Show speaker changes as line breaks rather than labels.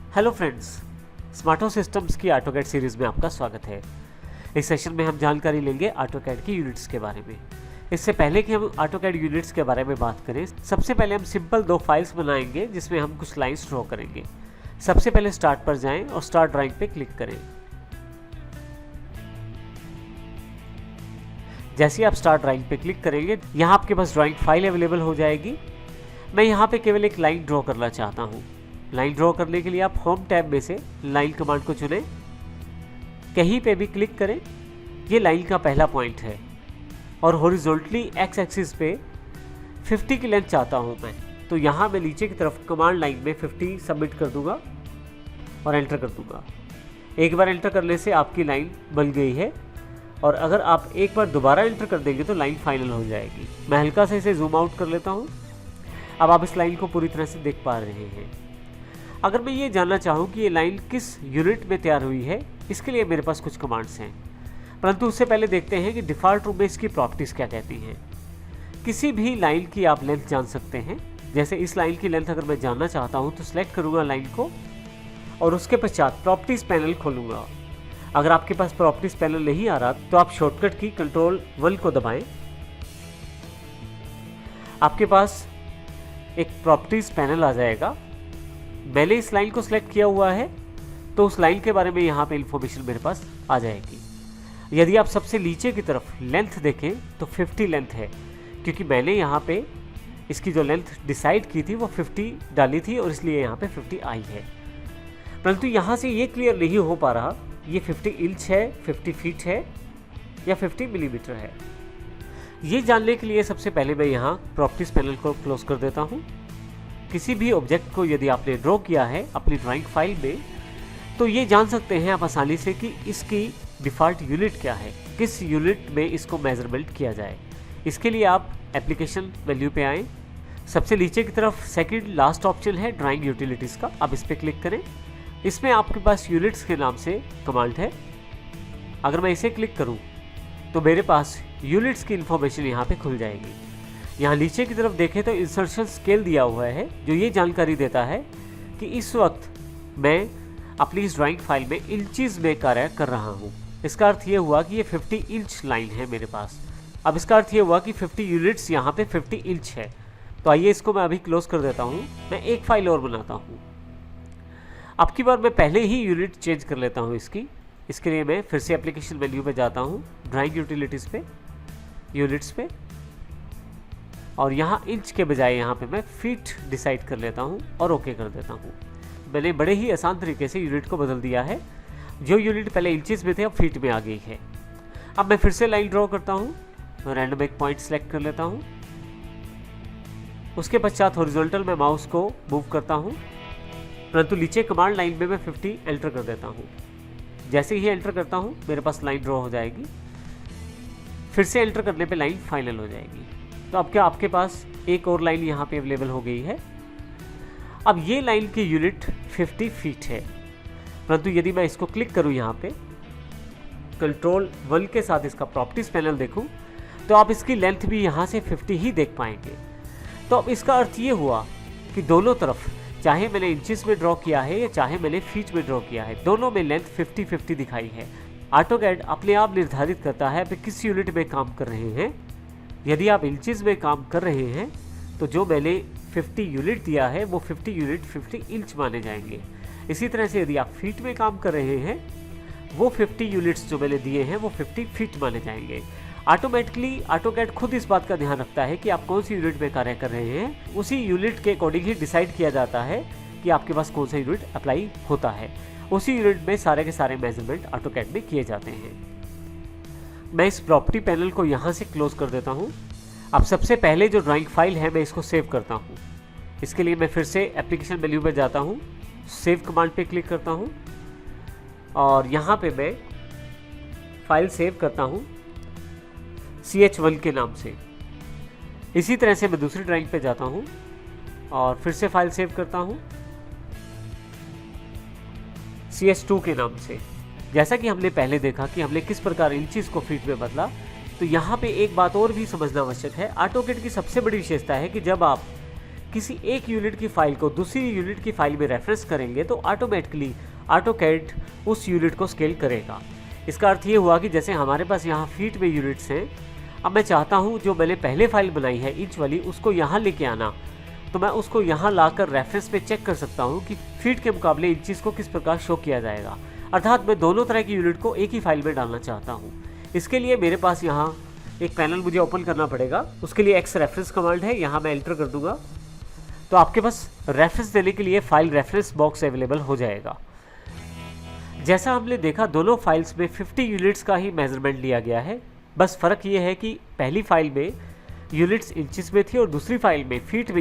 Hello friends, स्मार्टो systems की AutoCAD series में आपका स्वागत है। इस सेशन में हम जानकारी लेंगे ऑटोकैड की यूनिट्स के बारे में। इससे पहले कि हम ऑटोकैड यूनिट्स के बारे में बात करें, सबसे पहले हम सिंपल दो फाइल्स बनाएंगे जिसमें हम कुछ लाइंस ड्रॉ करेंगे। सबसे पहले स्टार्ट पर जाएं और स्टार्ट ड्राइंग पे क्लिक करें। जैसे ही आप स्टार्ट ड्राइंग पे क्लिक करेंगे, यहाँ आपके पास ड्राइंग फाइल अवेलेबल हो जाएगी। मैं यहाँ पे केवल एक लाइन ड्रॉ करना चाहता हूँ। लाइन ड्रॉ करने के लिए आप होम टैब में से लाइन कमांड को चुनें, कहीं पे भी क्लिक करें। ये लाइन का पहला पॉइंट है और हॉरिजॉन्टली एक्स एक्सिस पे 50 की लेंथ चाहता हूँ मैं, तो यहाँ मैं नीचे की तरफ कमांड लाइन में 50 सबमिट कर दूंगा और एंटर कर दूंगा। एक बार एंटर करने से आपकी लाइन बन गई है और अगर आप एक बार दोबारा एंटर कर देंगे तो लाइन फाइनल हो जाएगी। मैं हल्का से इसे जूम आउट कर लेता हूँ। अब आप इस लाइन को पूरी तरह से देख पा रहे हैं। अगर मैं ये जानना चाहूँ कि ये लाइन किस यूनिट में तैयार हुई है, इसके लिए मेरे पास कुछ कमांड्स हैं, परंतु उससे पहले देखते हैं कि डिफ़ॉल्ट रूप में इसकी प्रॉपर्टीज़ क्या कहती हैं। किसी भी लाइन की आप लेंथ जान सकते हैं। जैसे इस लाइन की लेंथ अगर मैं जानना चाहता हूँ तो सिलेक्ट करूँगा लाइन को और उसके पश्चात प्रॉपर्टीज़ पैनल खोलूँगा। अगर आपके पास प्रॉपर्टीज़ पैनल नहीं आ रहा तो आप शॉर्टकट की Ctrl+1 को दबाएं। आपके पास एक प्रॉपर्टीज़ पैनल आ जाएगा। मैंने इस लाइन को सिलेक्ट किया हुआ है तो उस लाइन के बारे में यहाँ पे इंफॉर्मेशन मेरे पास आ जाएगी। यदि आप सबसे नीचे की तरफ लेंथ देखें तो 50 लेंथ है, क्योंकि मैंने यहाँ पे इसकी जो लेंथ डिसाइड की थी वो 50 डाली थी और इसलिए यहाँ पे 50 आई है। परंतु यहाँ से ये क्लियर नहीं हो पा रहा ये 50 इंच है, 50 फीट है या 50 मिलीमीटर है। ये जानने के लिए सबसे पहले मैं यहाँ प्रॉपर्टीज़ पैनल को क्लोज कर देता हूँ। किसी भी ऑब्जेक्ट को यदि आपने ड्रॉ किया है अपनी ड्राइंग फाइल में, तो ये जान सकते हैं आप आसानी से कि इसकी डिफ़ॉल्ट यूनिट क्या है, किस यूनिट में इसको मेजरमेंट किया जाए। इसके लिए आप एप्लीकेशन मेन्यू पे आएँ। सबसे नीचे की तरफ सेकंड लास्ट ऑप्शन है ड्राइंग यूटिलिटीज़ का, आप इस पर क्लिक करें। इसमें आपके पास यूनिट्स के नाम से कमांड है। अगर मैं इसे क्लिक करूँ तो मेरे पास यूनिट्स की इन्फॉर्मेशन यहाँ पे खुल जाएगी। यहाँ नीचे की तरफ देखें तो इंसर्शन स्केल दिया हुआ है, जो ये जानकारी देता है कि इस वक्त मैं अपनी इस ड्राइंग फाइल में इंचज़ में कार्य कर रहा हूँ। इसका अर्थ ये हुआ कि ये 50 इंच लाइन है मेरे पास। अब इसका अर्थ ये हुआ कि 50 यूनिट्स यहाँ पे 50 इंच है। तो आइए इसको मैं अभी क्लोज कर देता हूँ। मैं एक फाइल और बनाता हूँ। अब की बार मैं पहले ही यूनिट चेंज कर लेता हूँ इसके लिए मैं फिर से एप्लीकेशन मेन्यू पे जाता हूँ, ड्राइंग यूटिलिटीज़ पे, यूनिट्स पे, और यहाँ इंच के बजाय यहाँ पे मैं फीट डिसाइड कर लेता हूँ और ओके कर देता हूँ। मैंने बड़े ही आसान तरीके से यूनिट को बदल दिया है। जो यूनिट पहले इंचेस में थे अब फीट में आ गई है। अब मैं फिर से लाइन ड्रॉ करता हूँ, रैंडम एक पॉइंट सेलेक्ट कर लेता हूँ। उसके पश्चात हॉरिजॉन्टल में माउस को मूव करता हूँ, परंतु नीचे कमांड लाइन में मैं 50 एंटर कर देता हूँ। जैसे ही एंटर करता हूँ मेरे पास लाइन ड्रॉ हो जाएगी। फिर से एंटर करने पे लाइन फाइनल हो जाएगी। तो अब क्या आपके पास एक और लाइन यहाँ पे अवेलेबल हो गई है। अब ये लाइन की यूनिट 50 फीट है, परंतु यदि मैं इसको क्लिक करूँ यहाँ पे Ctrl+1 के साथ इसका प्रॉपर्टीज़ पैनल देखूँ तो आप इसकी लेंथ भी यहाँ से 50 ही देख पाएंगे। तो अब इसका अर्थ ये हुआ कि दोनों तरफ, चाहे मैंने इंचेस में ड्रॉ किया है या चाहे मैंने फीट में ड्रॉ किया है, दोनों में लेंथ 50-50 दिखाई है। ऑटोकैड अपने आप निर्धारित करता है आप किस यूनिट में काम कर रहे हैं। यदि आप इंचेस में काम कर रहे हैं तो जो मैंने 50 यूनिट दिया है वो 50 यूनिट 50 इंच माने जाएंगे। इसी तरह से यदि आप फीट में काम कर रहे हैं वो 50 यूनिट्स जो मैंने दिए हैं वो 50 फीट माने जाएंगे। ऑटोमेटिकली ऑटोकैड खुद इस बात का ध्यान रखता है कि आप कौन सी यूनिट में कार्य कर रहे हैं। उसी यूनिट के अकॉर्डिंग ही डिसाइड किया जाता है कि आपके पास कौन सा यूनिट अप्लाई होता है। उसी यूनिट में सारे के सारे मेजरमेंट ऑटोकैड में किए जाते हैं। मैं इस प्रॉपर्टी पैनल को यहाँ से क्लोज कर देता हूँ। अब सबसे पहले जो ड्राइंग फाइल है मैं इसको सेव करता हूँ। इसके लिए मैं फिर से एप्लीकेशन मेन्यू में जाता हूँ, सेव कमांड पे क्लिक करता हूँ और यहाँ पे मैं फाइल सेव करता हूँ CH1 के नाम से। इसी तरह से मैं दूसरी ड्राइंग पे जाता हूँ और फिर से फाइल सेव करता हूँ CH2 के नाम से। जैसा कि हमने पहले देखा कि हमने किस प्रकार इंचेस को फीट में बदला, तो यहाँ पे एक बात और भी समझना आवश्यक है। ऑटोकैड की सबसे बड़ी विशेषता है कि जब आप किसी एक यूनिट की फाइल को दूसरी यूनिट की फाइल में रेफरेंस करेंगे तो ऑटोमेटिकली AutoCAD उस यूनिट को स्केल करेगा। इसका अर्थ ये हुआ कि जैसे हमारे पास यहाँ फीट में यूनिट्स हैं, अब मैं चाहता हूँ जो मैंने पहले फाइल बनाई है इंच वाली उसको यहाँ लेके आना, तो मैं उसको यहाँ लाकर रेफरेंस पे चेक कर सकता हूँ कि फीट के मुकाबले इंचेस को किस प्रकार शो किया जाएगा। अर्थात मैं दोनों तरह की यूनिट को एक ही फाइल में डालना चाहता हूँ। इसके लिए मेरे पास यहाँ एक पैनल मुझे ओपन करना पड़ेगा। उसके लिए एक्स रेफरेंस कमांड है, यहाँ मैं एंटर कर दूंगा तो आपके पास रेफरेंस देने के लिए फाइल रेफरेंस बॉक्स अवेलेबल हो जाएगा। जैसा हमने देखा दोनों फाइल्स में 50 यूनिट्स का ही मेजरमेंट लिया गया है। बस फ़र्क ये है कि पहली फाइल में यूनिट्स इंचेस में थी और दूसरी फाइल में फीट में